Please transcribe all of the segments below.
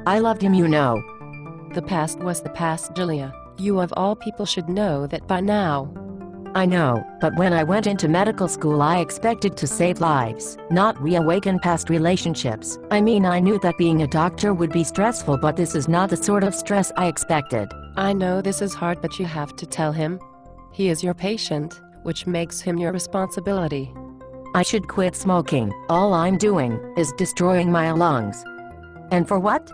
I loved him, you know. The past was the past, Julia. You of all people should know that by now. I know, but when I went into medical school I expected to save lives, not reawaken past relationships. I mean, I knew that being a doctor would be stressful, but this is not the sort of stress I expected. I know this is hard, but you have to tell him. He is your patient, which makes him your responsibility. I should quit smoking. All I'm doing is destroying my lungs. And for what?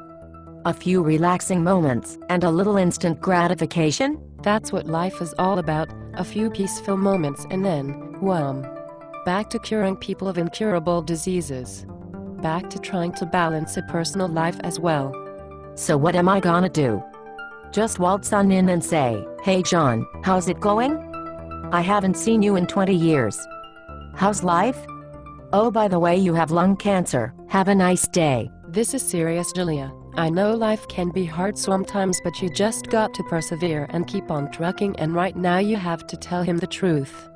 A few relaxing moments and a little instant gratification? That's what life is all about, a few peaceful moments and then, wham! Back to curing people of incurable diseases. Back to trying to balance a personal life as well. So what am I gonna do? Just waltz on in and say, "Hey John, how's it going? I haven't seen you in 20 years. How's life? Oh, by the way, you have lung cancer. Have a nice day." This is serious, Julia. I know life can be hard sometimes, but you just got to persevere and keep on trucking, and right now you have to tell him the truth.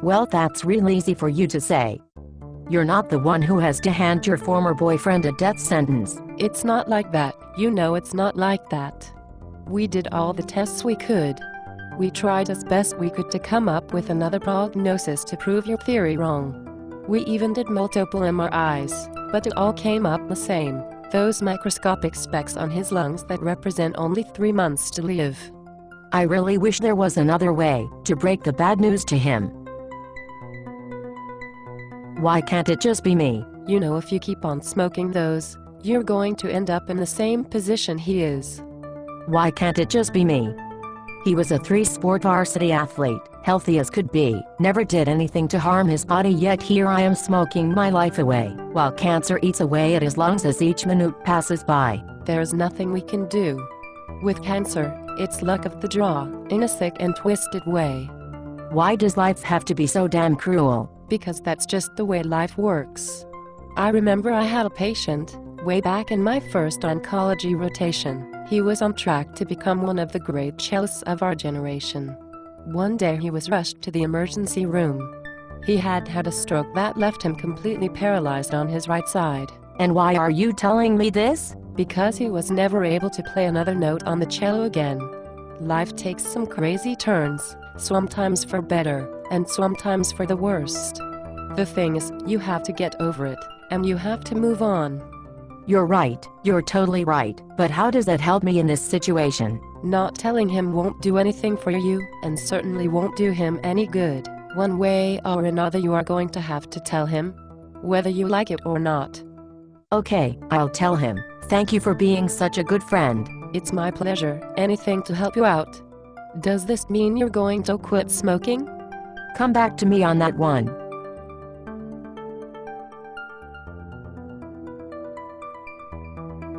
Well, that's real easy for you to say. You're not the one who has to hand your former boyfriend a death sentence. It's not like that. You know it's not like that. We did all the tests we could. We tried as best we could to come up with another prognosis to prove your theory wrong. We even did multiple MRIs, but it all came up the same. Those microscopic specks on his lungs that represent only 3 months to live. I really wish there was another way to break the bad news to him. Why can't it just be me? You know, if you keep on smoking those, you're going to end up in the same position he is. Why can't it just be me? He was a 3-sport varsity athlete, healthy as could be, never did anything to harm his body, yet here I am smoking my life away, while cancer eats away at his lungs as each minute passes by. There's nothing we can do. With cancer, it's luck of the draw, in a sick and twisted way. Why does life have to be so damn cruel? Because that's just the way life works. I remember I had a patient, way back in my first oncology rotation. He was on track to become one of the great cellists of our generation. One day he was rushed to the emergency room. He had had a stroke that left him completely paralyzed on his right side. And why are you telling me this? Because he was never able to play another note on the cello again. Life takes some crazy turns, sometimes for better, and sometimes for the worst. The thing is, you have to get over it, and you have to move on. You're right, you're totally right, but how does that help me in this situation? Not telling him won't do anything for you, and certainly won't do him any good. One way or another you are going to have to tell him, whether you like it or not. Okay, I'll tell him. Thank you for being such a good friend. It's my pleasure. Anything to help you out. Does this mean you're going to quit smoking? Come back to me on that one.